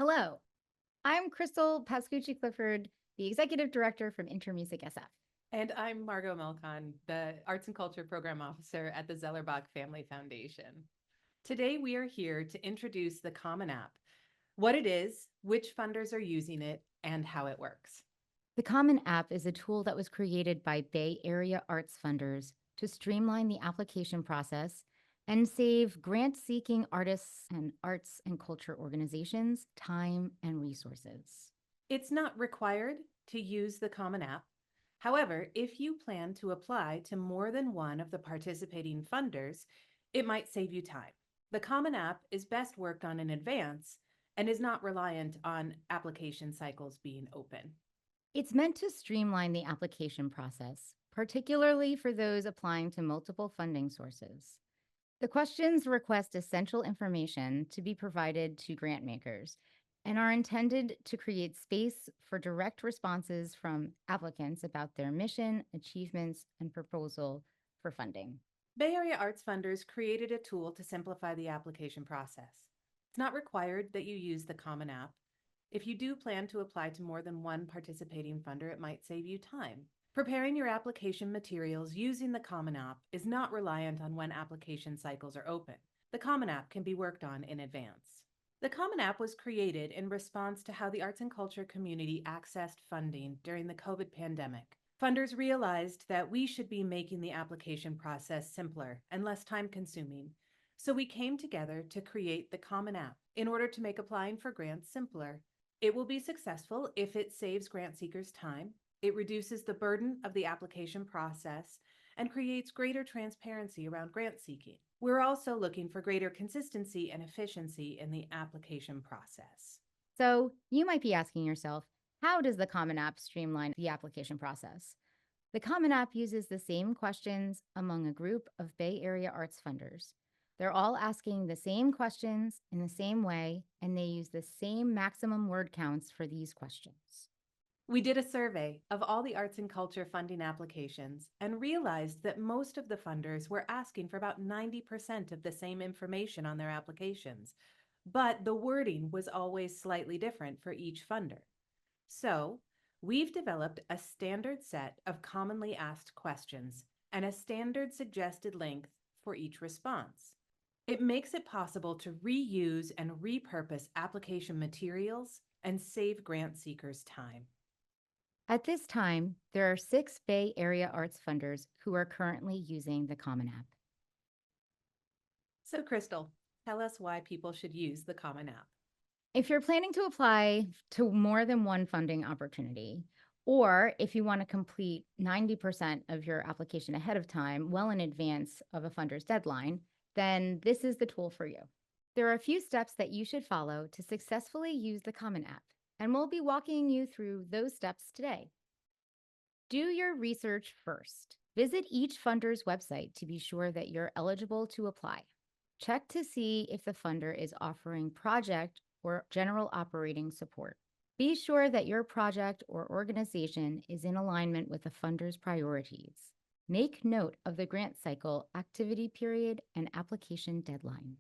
Hello, I'm Crystal Pascucci-Clifford, the Executive Director from InterMusic SF. And I'm Margot Melcon, the Arts and Culture Program Officer at the Zellerbach Family Foundation. Today, we are here to introduce the Common App, what it is, which funders are using it, and how it works. The Common App is a tool that was created by Bay Area arts funders to streamline the application process and save grant-seeking artists and arts and culture organizations time and resources. It's not required to use the Common App. However, if you plan to apply to more than one of the participating funders, it might save you time. The Common App is best worked on in advance and is not reliant on application cycles being open. It's meant to streamline the application process, particularly for those applying to multiple funding sources. The questions request essential information to be provided to grant makers and are intended to create space for direct responses from applicants about their mission, achievements, and proposal for funding. Bay Area Arts Funders created a tool to simplify the application process. It's not required that you use the Common App. If you do plan to apply to more than one participating funder, it might save you time. Preparing your application materials using the Common App is not reliant on when application cycles are open. The Common App can be worked on in advance. The Common App was created in response to how the arts and culture community accessed funding during the COVID pandemic. Funders realized that we should be making the application process simpler and less time-consuming. So we came together to create the Common App in order to make applying for grants simpler. It will be successful if it saves grant seekers time, it reduces the burden of the application process, and creates greater transparency around grant seeking. We're also looking for greater consistency and efficiency in the application process. So you might be asking yourself, how does the Common App streamline the application process? The Common App uses the same questions among a group of Bay Area arts funders. They're all asking the same questions in the same way, and they use the same maximum word counts for these questions. We did a survey of all the arts and culture funding applications and realized that most of the funders were asking for about 90% of the same information on their applications, but the wording was always slightly different for each funder. So, we've developed a standard set of commonly asked questions and a standard suggested length for each response. It makes it possible to reuse and repurpose application materials and save grant seekers time. At this time, there are 6 Bay Area arts funders who are currently using the Common App. So, Crystal, tell us why people should use the Common App. If you're planning to apply to more than one funding opportunity, or if you want to complete 90% of your application ahead of time, well in advance of a funder's deadline, then this is the tool for you. There are a few steps that you should follow to successfully use the Common App, and we'll be walking you through those steps today. Do your research first. Visit each funder's website to be sure that you're eligible to apply. Check to see if the funder is offering project or general operating support. Be sure that your project or organization is in alignment with the funder's priorities. Make note of the grant cycle, activity period, and application deadline.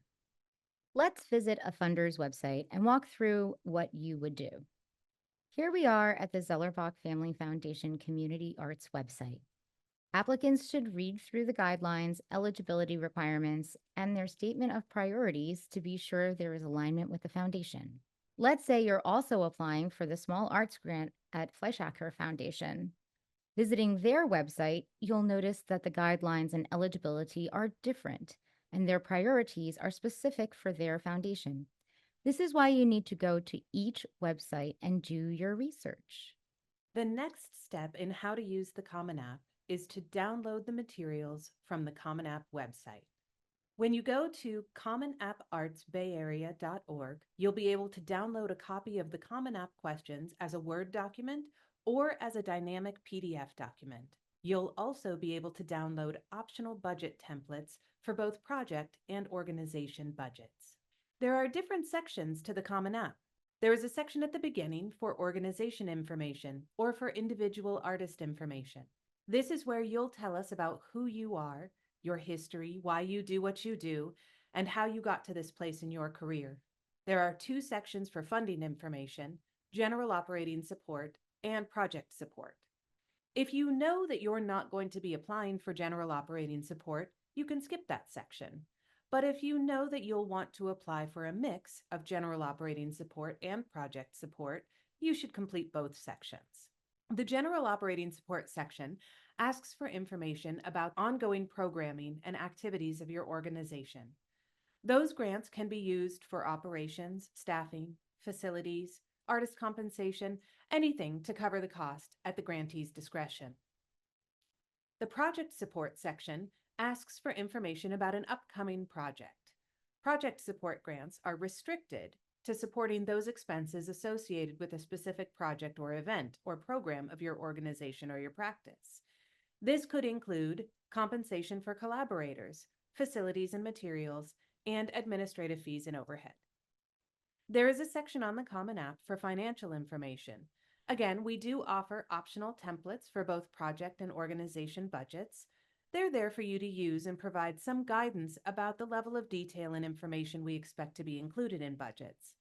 Let's visit a funder's website and walk through what you would do. Here we are at the Zellerbach Family Foundation Community Arts website. Applicants should read through the guidelines, eligibility requirements, and their statement of priorities to be sure there is alignment with the foundation. Let's say you're also applying for the Small Arts Grant at Fleischacker Foundation. Visiting their website, you'll notice that the guidelines and eligibility are different, and their priorities are specific for their foundation. This is why you need to go to each website and do your research. The next step in how to use the Common App is to download the materials from the Common App website. When you go to commonappartsbayarea.org, you'll be able to download a copy of the Common App questions as a Word document or as a dynamic PDF document. You'll also be able to download optional budget templates for both project and organization budgets. There are different sections to the Common App. There is a section at the beginning for organization information or for individual artist information. This is where you'll tell us about who you are, your history, why you do what you do, and how you got to this place in your career. There are two sections for funding information: general operating support and project support. If you know that you're not going to be applying for general operating support, you can skip that section. But if you know that you'll want to apply for a mix of general operating support and project support, you should complete both sections. The general operating support section asks for information about ongoing programming and activities of your organization. Those grants can be used for operations, staffing, facilities, artist compensation, anything to cover the cost at the grantee's discretion. The project support section asks for information about an upcoming project. Project support grants are restricted to supporting those expenses associated with a specific project or event or program of your organization or your practice. This could include compensation for collaborators, facilities and materials, and administrative fees and overhead. There is a section on the Common App for financial information. Again, we do offer optional templates for both project and organization budgets. They're there for you to use and provide some guidance about the level of detail and information we expect to be included in budgets.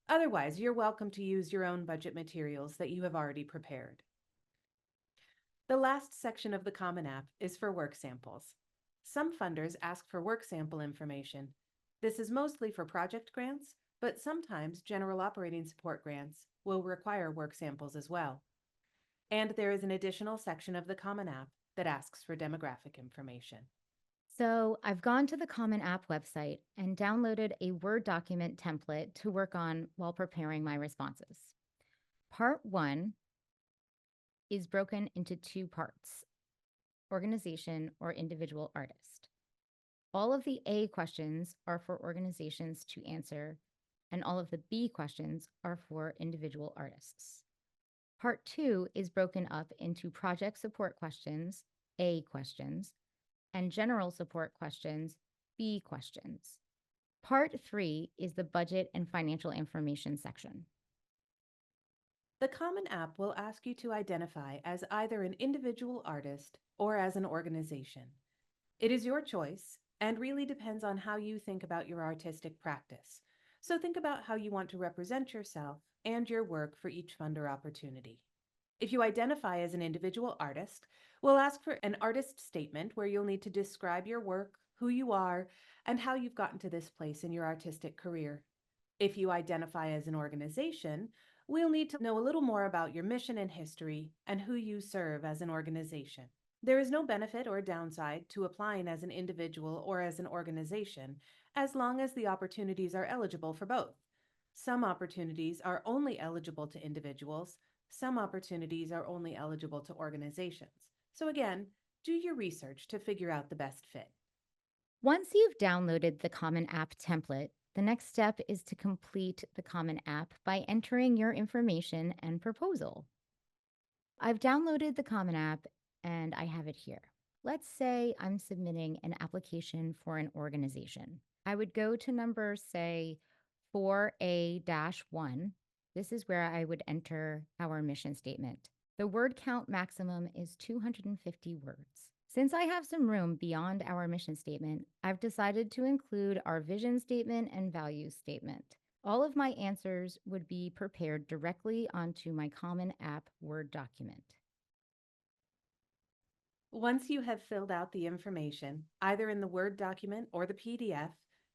Otherwise, you're welcome to use your own budget materials that you have already prepared. The last section of the Common App is for work samples. Some funders ask for work sample information. This is mostly for project grants, but sometimes general operating support grants will require work samples as well. And there is an additional section of the Common App that asks for demographic information. So I've gone to the Common App website and downloaded a Word document template to work on while preparing my responses. Part 1 is broken into 2 parts: organization or individual artist. All of the A questions are for organizations to answer, and all of the B questions are for individual artists. Part 2 is broken up into project support questions, A questions, and general support questions, B questions. Part 3 is the budget and financial information section. The Common App will ask you to identify as either an individual artist or as an organization. It is your choice and really depends on how you think about your artistic practice. So think about how you want to represent yourself and your work for each funder opportunity. If you identify as an individual artist, we'll ask for an artist statement where you'll need to describe your work, who you are, and how you've gotten to this place in your artistic career. If you identify as an organization, we'll need to know a little more about your mission and history and who you serve as an organization. There is no benefit or downside to applying as an individual or as an organization, as long as the opportunities are eligible for both. Some opportunities are only eligible to individuals. Some opportunities are only eligible to organizations. So again, do your research to figure out the best fit. Once you've downloaded the Common App template, the next step is to complete the Common App by entering your information and proposal. I've downloaded the Common App and I have it here. Let's say I'm submitting an application for an organization. I would go to number, say, 4A-1. This is where I would enter our mission statement. The word count maximum is 250 words. Since I have some room beyond our mission statement, I've decided to include our vision statement and values statement. All of my answers would be prepared directly onto my Common App Word document. Once you have filled out the information, either in the Word document or the PDF,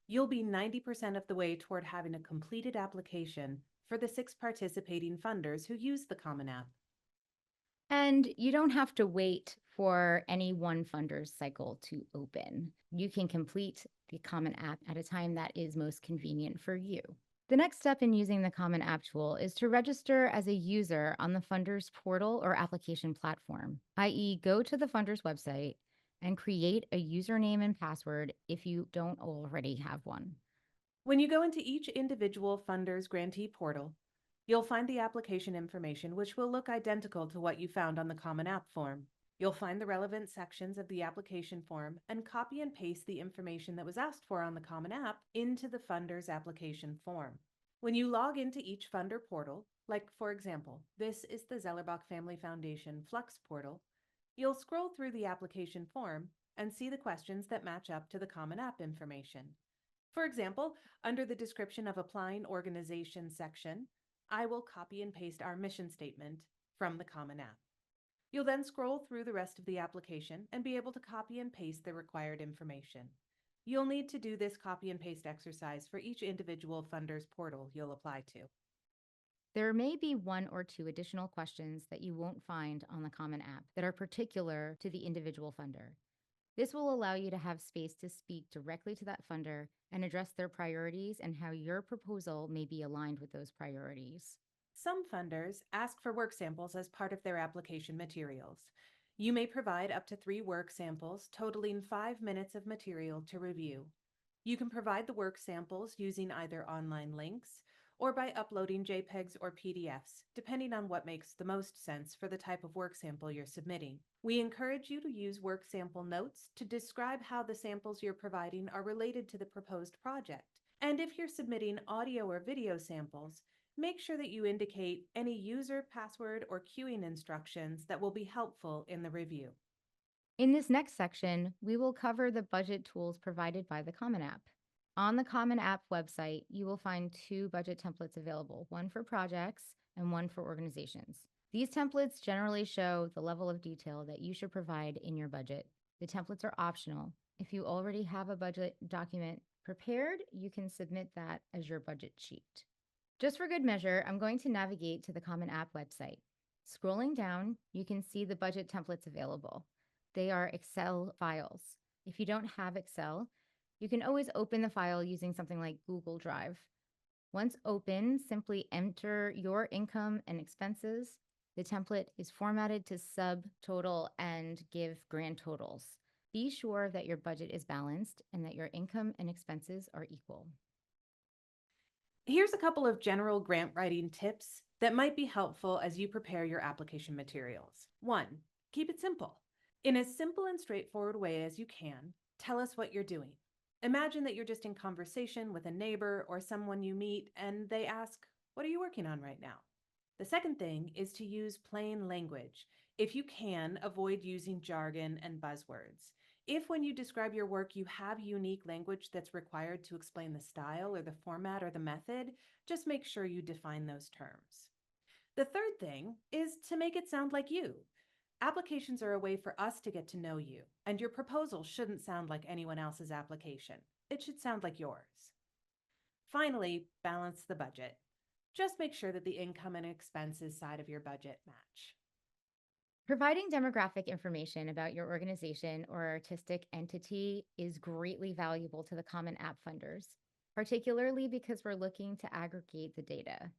you'll be 90% of the way toward having a completed application for the 6 participating funders who use the Common App. And you don't have to wait for any one funder's cycle to open. You can complete the Common App at a time that is most convenient for you. The next step in using the Common App tool is to register as a user on the funder's portal or application platform, i.e., go to the funder's website and create a username and password if you don't already have one. When you go into each individual funder's grantee portal, you'll find the application information, which will look identical to what you found on the Common App form. You'll find the relevant sections of the application form and copy and paste the information that was asked for on the Common App into the funder's application form. When you log into each funder portal, like for example, this is the Zellerbach Family Foundation Flux portal, you'll scroll through the application form and see the questions that match up to the Common App information. For example, under the description of applying organization section, I will copy and paste our mission statement from the Common App. You'll then scroll through the rest of the application and be able to copy and paste the required information. You'll need to do this copy and paste exercise for each individual funder's portal you'll apply to. There may be one or two additional questions that you won't find on the Common App that are particular to the individual funder. This will allow you to have space to speak directly to that funder and address their priorities and how your proposal may be aligned with those priorities. Some funders ask for work samples as part of their application materials. You may provide up to 3 work samples totaling 5 minutes of material to review. You can provide the work samples using either online links or by uploading JPEGs or PDFs, depending on what makes the most sense for the type of work sample you're submitting. We encourage you to use work sample notes to describe how the samples you're providing are related to the proposed project. And if you're submitting audio or video samples, make sure that you indicate any user, password, or queuing instructions that will be helpful in the review. In this next section, we will cover the budget tools provided by the Common App. On the Common App website, you will find 2 budget templates available, one for projects and one for organizations. These templates generally show the level of detail that you should provide in your budget. The templates are optional. If you already have a budget document prepared, you can submit that as your budget sheet. Just for good measure, I'm going to navigate to the Common App website. Scrolling down, you can see the budget templates available. They are Excel files. If you don't have Excel, you can always open the file using something like Google Drive. Once open, simply enter your income and expenses. The template is formatted to subtotal and give grand totals. Be sure that your budget is balanced and that your income and expenses are equal. Here's a couple of general grant writing tips that might be helpful as you prepare your application materials. 1, keep it simple. In as simple and straightforward way as you can, tell us what you're doing. Imagine that you're just in conversation with a neighbor or someone you meet and they ask, "What are you working on right now?" The second thing is to use plain language. If you can, avoid using jargon and buzzwords. If when you describe your work you have unique language that's required to explain the style or the format or the method, just make sure you define those terms. The third thing is to make it sound like you. Applications are a way for us to get to know you, and your proposal shouldn't sound like anyone else's application. It should sound like yours. Finally, balance the budget. Just make sure that the income and expenses side of your budget match. Providing demographic information about your organization or artistic entity is greatly valuable to the Common App funders, particularly because we're looking to aggregate the data.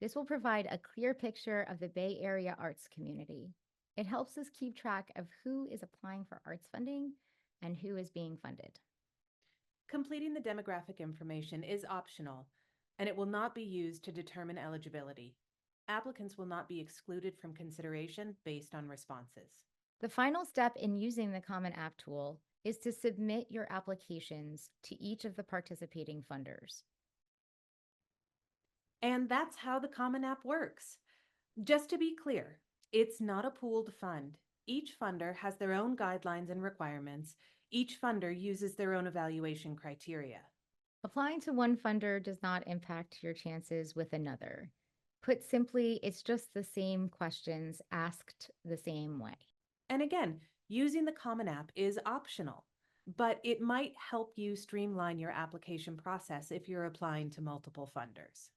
This will provide a clear picture of the Bay Area arts community. It helps us keep track of who is applying for arts funding and who is being funded. Completing the demographic information is optional, and it will not be used to determine eligibility. Applicants will not be excluded from consideration based on responses. The final step in using the Common App tool is to submit your applications to each of the participating funders. And that's how the Common App works. Just to be clear, it's not a pooled fund. Each funder has their own guidelines and requirements. Each funder uses their own evaluation criteria. Applying to one funder does not impact your chances with another. Put simply, it's just the same questions asked the same way. And again, using the Common App is optional, but it might help you streamline your application process if you're applying to multiple funders.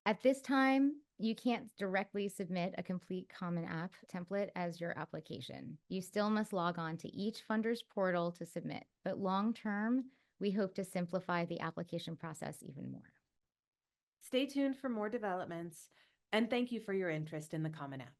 At this time, you can't directly submit a complete Common App template as your application. You still must log on to each funder's portal to submit, but long term, we hope to simplify the application process even more. Stay tuned for more developments, and thank you for your interest in the Common App.